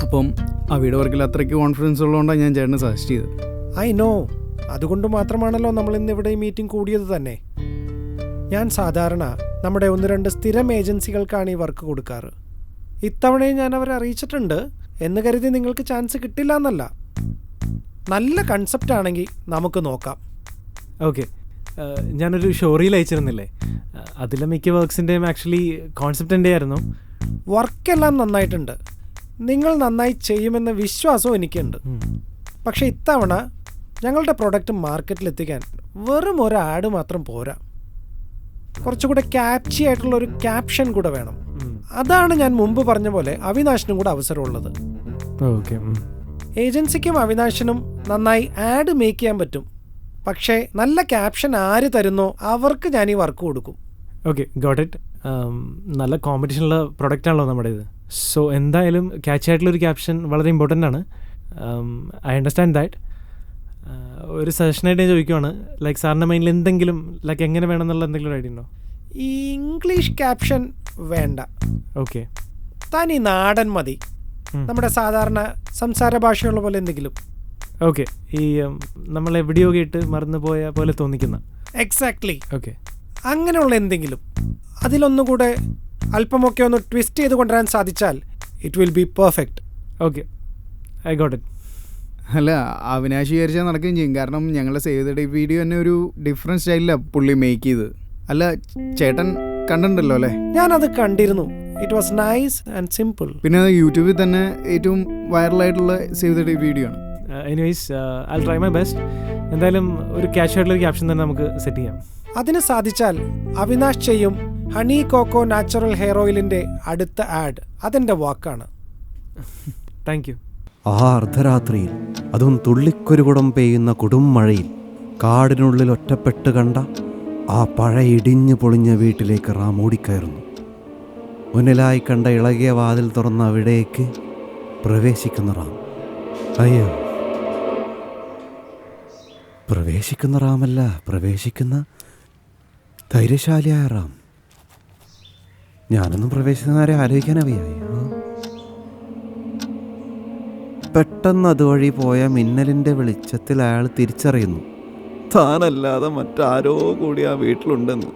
അപ്പം അവയുടെ വർക്കിൽ അത്രയ്ക്ക് കോൺഫിഡൻസ് ഉള്ളതുകൊണ്ടാണ് ഞാൻ ചേട്ടന് സജസ്റ്റ് ചെയ്തത്. ഐ നോ, അതുകൊണ്ട് മാത്രമാണല്ലോ നമ്മൾ ഇന്ന് ഇവിടെ ഈ മീറ്റിംഗ് കൂടിയത് തന്നെ. ഞാൻ സാധാരണ നമ്മുടെ 1-2 സ്ഥിരം ഏജൻസികൾക്കാണ് ഈ വർക്ക് കൊടുക്കാറ്. ഇത്തവണയും ഞാൻ അവരെ അറിയിച്ചിട്ടുണ്ട്. എന്ന് കരുതി നിങ്ങൾക്ക് ചാൻസ് കിട്ടില്ല എന്നല്ല. നല്ല കൺസെപ്റ്റ് ആണെങ്കിൽ നമുക്ക് നോക്കാം. ഓക്കെ, ഞാനൊരു ഷോറിയിൽ അയച്ചിരുന്നില്ലേ, അതിലെ മിക്ക വർക്ക്സിൻ്റെയും ആക്ച്വലി കോൺസെപ്റ്റ് എൻ്റെ ആയിരുന്നു. വർക്കെല്ലാം നന്നായിട്ടുണ്ട്, നിങ്ങൾ നന്നായി ചെയ്യുമെന്ന വിശ്വാസവും എനിക്കുണ്ട്. പക്ഷേ ഇത്തവണ ഞങ്ങളുടെ പ്രൊഡക്റ്റ് മാർക്കറ്റിലെത്തിക്കാൻ വെറും ഒരു ആഡ് മാത്രം പോരാ, കുറച്ചുകൂടെ ക്യാച്ചി ആയിട്ടുള്ള ഒരു ക്യാപ്ഷൻ കൂടെ വേണം. അതാണ് ഞാൻ മുമ്പ് പറഞ്ഞ പോലെ അവിനാശിനും കൂടെ അവസരമുള്ളത്. ഓക്കെ, ഏജൻസിക്കും അവിനാശിനും നന്നായി ആഡ് മേക്ക് ചെയ്യാൻ പറ്റും. പക്ഷേ നല്ല ക്യാപ്ഷൻ ആര് തരുന്നോ അവർക്ക് ഞാൻ ഈ വർക്ക് കൊടുക്കും. Okay, got it. നല്ല കോമ്പറ്റീഷനുള്ള പ്രൊഡക്റ്റാണല്ലോ നമ്മുടെ ഇത്. സോ എന്തായാലും ക്യാച്ച് ആയിട്ടുള്ളൊരു ക്യാപ്ഷൻ വളരെ ഇമ്പോർട്ടൻ്റ് ആണ്. I understand that. ഒരു സജഷനായിട്ട് ഞാൻ ചോദിക്കുവാണ്, ലൈക്ക് സാറിൻ്റെ മൈൻഡിൽ എന്തെങ്കിലും ലൈക്ക് എങ്ങനെ വേണമെന്നുള്ള എന്തെങ്കിലും ഐഡിയ ഉണ്ടോ? ഈ ഇംഗ്ലീഷ് ക്യാപ്ഷൻ വേണ്ട, ഓക്കെ, തനി നാടൻ മതി. നമ്മുടെ സാധാരണ സംസാര ഭാഷയുള്ള പോലെ എന്തെങ്കിലും. ഓക്കെ, ഈ നമ്മൾ എവിടെയോ കേട്ട് മറന്നു പോയ പോലെ തോന്നിക്കുന്ന. എക്സാക്ട്ലി. ഓക്കെ, അങ്ങനെയുള്ള എന്തെങ്കിലും. അതിലൊന്നുകൂടെ അല്പമൊക്കെ ഒന്ന് ട്വിസ്റ്റ് ചെയ്ത് കൊണ്ടുവരാൻ സാധിച്ചാൽ it will be perfect. Okay, I got it. അല്ല, അവിനാശ് വിചാരിച്ചാൽ നടക്കുകയും ചെയ്യും. കാരണം ഞങ്ങളുടെ സേവ് ദ ഡേറ്റ് വീഡിയോ തന്നെ ഒരു ഡിഫറെൻറ്റ് സ്റ്റൈലിലാണ് പുള്ളി മേക്ക് ചെയ്ത്. അല്ല, ചേട്ടൻ കണ്ടിട്ടുണ്ടല്ലോ അല്ലേ? ഞാനത് കണ്ടിരുന്നു. It was nice and simple. പിന്നെ അത് യൂട്യൂബിൽ തന്നെ ഏറ്റവും വൈറലായിട്ടുള്ള സേവ് ദ ഡേറ്റ് വീഡിയോ ആണ്. Anyways, I try my best. എന്തായാലും ഒരു ക്യാച്ച് ആയിട്ടുള്ള ക്യാപ്ഷൻ തന്നെ നമുക്ക് സെറ്റ് ചെയ്യാം. അതിന് സാധിച്ചാൽ അവിനാശ് ചെയ്യും ഹണി കോക്കോ നാച്ചുറൽ ഹെയർ ഓയിലിൻ്റെ അടുത്ത ആഡ്. അതെൻ്റെ വാക്കാണ്. Thank you. ആ അർദ്ധരാത്രിയിൽ, അതും തുള്ളിക്കൊരുകുടം പെയ്യുന്ന കൊടുംമഴയിൽ, കാടിനുള്ളിൽ ഒറ്റപ്പെട്ട് കണ്ട ആ പഴയ ഇടിഞ്ഞു പൊളിഞ്ഞ വീട്ടിലേക്ക് റാം ഓടിക്കയറുന്നു. മുന്നിലായി കണ്ട ഇളകിയ വാതിൽ തുറന്ന അവിടേക്ക് പ്രവേശിക്കുന്ന റാം. അയ്യോ, പ്രവേശിക്കുന്ന റാമല്ല, പ്രവേശിക്കുന്ന ധൈര്യശാലിയായ റാം. ഞാനൊന്നും പ്രവേശിക്കുന്നവരെ ആലോചിക്കാനറിയായി. പെട്ടെന്ന് അതുവഴി പോയ മിന്നലിൻ്റെ വെളിച്ചത്തിൽ അയാൾ തിരിച്ചറിയുന്നു, താനല്ലാതെ മറ്റാരോ കൂടി ആ വീട്ടിലുണ്ടെന്ന്.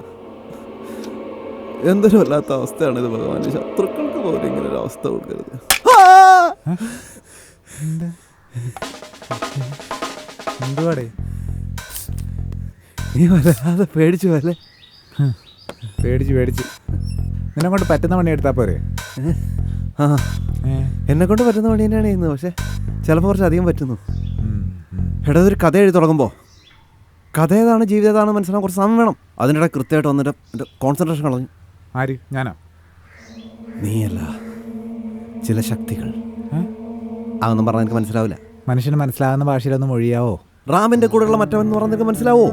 എന്തൊരു വല്ലാത്ത അവസ്ഥയാണിത് ഭഗവാൻ. ശത്രുക്കൾക്ക് പോലും ഇങ്ങനെ ഒരു അവസ്ഥ കൊടുക്കരുത്. എന്തുവാടേ നീ വല്ലാതെ പേടിച്ചു അല്ലേ? പേടിച്ച് നിന്നെ കൊണ്ട് പറ്റുന്ന പണി എടുത്താൽ പോരെ? ആ, എന്നെ കൊണ്ട് പറ്റുന്ന പണി തന്നെയാണ് ചെയ്യുന്നത്. പക്ഷെ ചിലപ്പോൾ കുറച്ച് അധികം പറ്റുന്നു. എടാ, ഒരു കഥ എഴുതി തുടങ്ങുമ്പോൾ കഥ ഏതാണ് ജീവിതം ഏതാണ് മനസ്സിലാക്കാൻ കുറച്ച് സമയം വേണം. അതിനിടെ കൃത്യമായിട്ട് വന്നിട്ട് എൻ്റെ കോൺസെൻട്രേഷൻ കളഞ്ഞു. ആര്? ഞാനോ? നീയല്ല, ചില ശക്തികൾ. അതൊന്നും പറഞ്ഞാൽ എനിക്ക് മനസ്സിലാവില്ല. മനുഷ്യന് മനസ്സിലാകുന്ന ഭാഷയിലൊന്നും മൊഴിയാവോ? റാമിൻ്റെ കൂടെയുള്ള മറ്റവൻ എന്ന് പറഞ്ഞാൽ നിനക്ക് മനസ്സിലാവോ?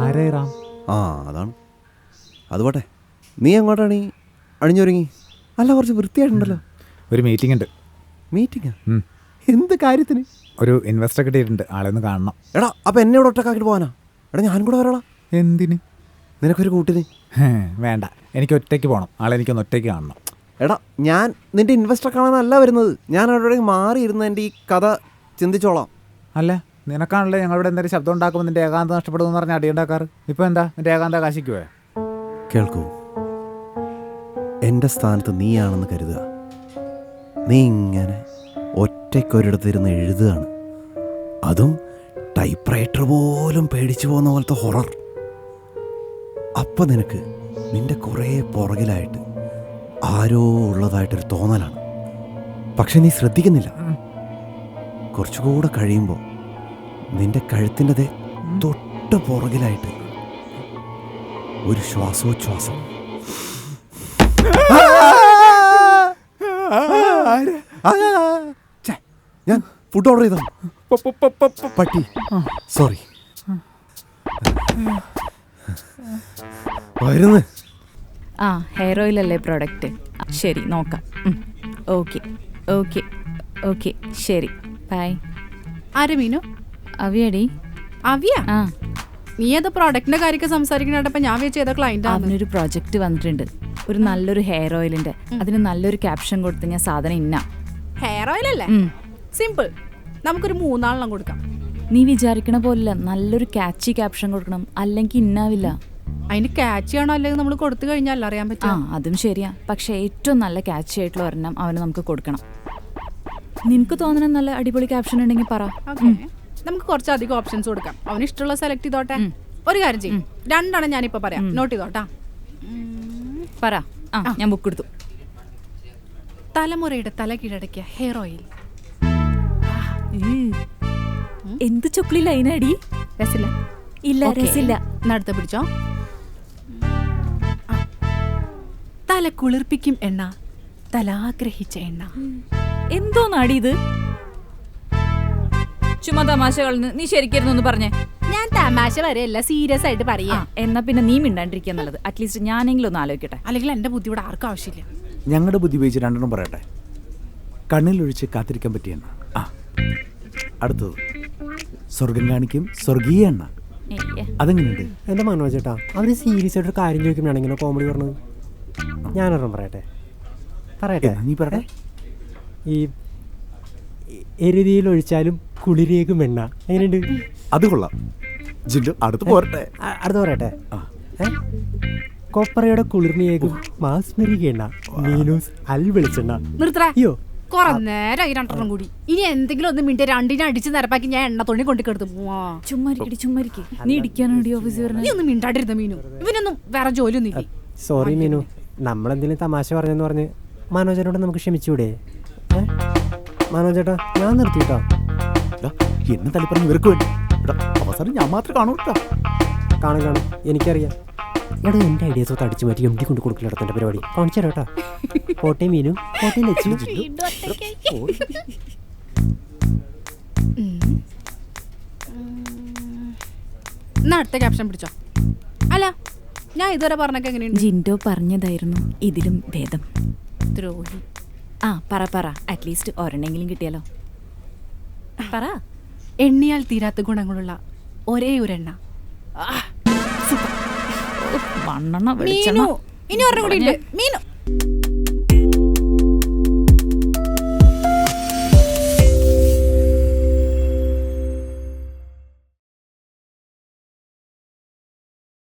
ആരേ റാം? ആ, അതാണ്. അതുപോട്ടെ, നീ എങ്ങോട്ടാണ് ഈ അണിഞ്ഞൊരുങ്ങി? അല്ല, കുറച്ച് വൃത്തിയായിട്ടുണ്ടല്ലോ. ഒരു മീറ്റിംഗ് ഉണ്ട്. മീറ്റിംഗാ? എന്ത് കാര്യത്തിന്? ഒരു ഇൻവെസ്റ്റർ കിട്ടിയിട്ടുണ്ട്, ആളെ ഒന്ന് കാണണം. എടാ, അപ്പം എന്നെ ഇവിടെ ഒറ്റക്കാക്കിട്ട് പോകാനാ? എടാ, ഞാനും കൂടെ വരാളാ. എന്തിന്? നിനക്കൊരു കൂട്ടിന്? വേണ്ട, എനിക്ക് ഒറ്റയ്ക്ക് പോകണം. ആളെനിക്കൊന്ന് ഒറ്റയ്ക്ക് കാണണം. എടാ, ഞാൻ നിൻ്റെ ഇൻവെസ്റ്റർ കാണാനല്ല വരുന്നത്. ഞാൻ അവിടെ മാറിയിരുന്ന് എൻ്റെ ഈ കഥ ചിന്തിച്ചോളാം. അല്ല, നിനക്കാണല്ലേ ഞങ്ങളിവിടെ എന്തെങ്കിലും ശബ്ദം ഉണ്ടാക്കുമ്പോൾ നിൻ്റെ ഏകാന്ത നഷ്ടപ്പെടുമെന്ന് പറഞ്ഞാൽ അടിയുണ്ടാക്കാറ്. ഇപ്പോൾ എന്താ നിൻ്റെ ഏകാന്ത കാശിക്കുവേ? കേൾക്കൂ, എൻ്റെ സ്ഥാനത്ത് നീയാണെന്ന് കരുതുക. നീ ഇങ്ങനെ ഒറ്റയ്ക്കൊരിടത്തിരുന്ന് എഴുതുകയാണ്. അതും ടൈപ്പ് റൈറ്റർ പോലും പേടിച്ചു പോകുന്ന പോലത്തെ ഹൊറർ. അപ്പം നിനക്ക് നിൻ്റെ കുറേ പുറകിലായിട്ട് ആരോ ഉള്ളതായിട്ടൊരു തോന്നലാണ്. പക്ഷെ നീ ശ്രദ്ധിക്കുന്നില്ല. കുറച്ചുകൂടെ കഴിയുമ്പോൾ നിൻ്റെ കഴുത്തിൻ്റെ തൊട്ട് പുറകിലായിട്ട് ഒരു ശ്വാസോച്ഛ്വാസം. ഞാൻ ഫുഡ് ഓർഡർ ചെയ്തോ? പട്ടി, സോറി. വരുന്നു. ആ, ഹെയർ ഓയിൽ അല്ലേ പ്രോഡക്റ്റ്? ശരി, നോക്കാം. ഓക്കെ ഓക്കെ ഓക്കെ, ശരി, ബൈ. ആര് മീനു? അവിയടി. അവിയ? ആ, നീ ഏതോ പ്രോഡക്റ്റിന്റെ കാര്യമൊക്കെ സംസാരിക്കണപ്പോ ഞാൻ വെച്ച് ഏതോ ക്ലൈന്റ് ആണ്. അവനൊരു പ്രൊജക്റ്റ് വന്നിട്ടുണ്ട്, ഒരു നല്ലൊരു ഹെയർ ഓയിലിന്റെ. അതിന് നല്ലൊരു ക്യാപ്ഷൻ കൊടുത്ത് ഞാൻ സാധനം ഇന്ന ഹെയർ ഓയിൽ അല്ലേ? ഉം. സിമ്പിൾ. നമുക്കൊരു 3 ആളെണ്ണം കൊടുക്കാം. നീ വിചാരിക്കണ പോലില്ല, നല്ലൊരു ക്യാച്ചി ക്യാപ്ഷൻ കൊടുക്കണം, അല്ലെങ്കിൽ ഇന്നാവില്ല. അതിന് ക്യാച്ച് ആണോ അല്ലെങ്കിൽ നമ്മൾ കൊടുത്തു കഴിഞ്ഞാൽ അറിയാൻ ആ പറ്റും. അതും ശരിയാ. പക്ഷെ ഏറ്റവും നല്ല ക്യാച്ചി ആയിട്ടുള്ള ഒരെണ്ണം അവന് നമുക്ക് കൊടുക്കണം. നിനക്ക് തോന്നുന്ന നല്ല അടിപൊളി ക്യാപ്ഷൻ ഉണ്ടെങ്കിൽ പറ. ഓക്കെ, നമുക്ക് കുറച്ചധികം ഓപ്ഷൻസ് കൊടുക്കാം. അവന് ഇഷ്ടമുള്ള സെലക്ട് ചെയ്തോട്ടെ. ഒരു കാര്യം ചെയ്യും, 2 ഞാനിപ്പോ പറയാം, നോട്ട് ചെയ്തോട്ടാ. പറ. ആ ഞാൻ ബുക്ക് എടുത്തു. തലമുറയുടെ തല കീഴടക്കിയ ഹെയർ ഓയിൽ. എന്ത് ചൊക്ലി ലൈനടി. രസില്ല? ഇല്ല രസില്ല. അടുത്ത പിടിച്ചോ. തല കുളിർപ്പിക്കും എണ്ണ, തലാഗ്രഹിച്ച എണ്ണ. എന്തോ നാടി ഇത്? ചുമ്മാ തമാശകള്. നീ ശരിക്കായിരുന്നു ഒന്ന് പറഞ്ഞേ. ഞാൻ തമാശ വരെയല്ല, സീരിയസ് ആയിട്ട് പറയാ. എന്നാ പിന്നെ നീ മിണ്ടാണ്ടിരിക്കുക നല്ലത്. അറ്റ്ലീസ്റ്റ് ഞാനെങ്കിലും ഒന്ന് ആലോചിക്കട്ടെ. അല്ലെങ്കിൽ എന്റെ ബുദ്ധി ഇവിടെ ആർക്കും ആവശ്യമില്ല. ഞങ്ങളുടെ ബുദ്ധി ഉപയോഗിച്ച് 2 പറയട്ടെ. കണ്ണിലൊഴിച്ച് കാത്തിരിക്കാൻ പറ്റിയ എണ്ണ. ആ, അടുത്തത് സ്വർഗം കാണിക്കും സ്വർഗീയ എണ്ണ. അതെങ്ങനെയുണ്ട്? എൻ്റെ മനോജ് ചേട്ടാ, അവർ സീരിയസ് ആയിട്ടൊരു കാര്യം ചോദിക്കുമ്പോഴാണ് ഇങ്ങനെ കോമഡി പറഞ്ഞത്. ഞാനൊരെണ്ണം പറയട്ടെ. നീ പറയട്ടെ. ഈ എരുതിയിൽ ഒഴിച്ചാലും കുളിരേക്കും എണ്ണ എങ്ങനെയുണ്ട്? അത് കൊള്ളാം. ജില്ലു അടുത്ത് പോരട്ടെ. അടുത്ത് പറയട്ടെ. കൊപ്പറയുടെ കുളിർമയേക്കും മാസ്മരിക എണ്ണ, മീനൂസ് അൽ വെളിച്ചെണ്ണ. നിർത്തറ. അയ്യോ, കൊറേ നേരം 2 കൂടി. ഇനി എന്തെങ്കിലും ഒന്ന് മിനിറ്റ് 2 അടിച്ച് നിരപ്പാക്കി ഞാൻ എണ്ണ തുണി കൊണ്ടിക്കെടുത്തു. ചുമ്മാരിക്കടി. നീ ഇടിക്കാനോടി ഓഫീസിൽ നീ വരുന്നത്? ഒന്നും മിണ്ടാണ്ടിരുന്ന മീനു. ഇവനൊന്നും വേറെ ജോലിയൊന്നും ഇല്ല. സോറി മീനു, നമ്മളെന്തെങ്കിലും തമാശ പറഞ്ഞെന്ന് പറഞ്ഞ് മനോജനോട് നമുക്ക് ക്ഷമിച്ചൂടെ? മനോജേട്ടാ, ഞാൻ നിർത്തിയിട്ടോ. എന്നെ തല്ലി പറഞ്ഞ് ഇവർക്ക് വേണ്ടി അവസാനം ഞാൻ മാത്രം കാണൂ. കാണും, എനിക്കറിയാം. എടാ, എൻ്റെ ഐഡിയാസ് ഒക്കെ അടിച്ചു മാറ്റി എം ഡി കൊണ്ട് കൊടുക്കില്ല എൻ്റെ പരിപാടി. കാണിച്ചു തരാം കേട്ടോ. കോട്ടയം മീനു, കോട്ടയം ലച്ചു. എന്നാ അടുത്ത ക്യാപ്ഷൻ പിടിച്ചോ. അല്ല, ഞാൻ ഇതുവരെ പറഞ്ഞൊക്കെ എങ്ങനെയുണ്ട്? ജിൻഡോ പറഞ്ഞതായിരുന്നു ഇതിലും ഭേദം. ദ്രോഹി. ആ പറ. അറ്റ്ലീസ്റ്റ് ഒരെണ്ണെങ്കിലും കിട്ടിയാലോ. പറ. എണ്ണിയാൽ തീരാത്ത ഗുണങ്ങളുള്ള ഒരേ ഒരു എണ്ണ. മണ്ണെണ്ണ മീനു, ഇനി ഒരെണ്ണം കൂടി ഉണ്ട്. മീനു.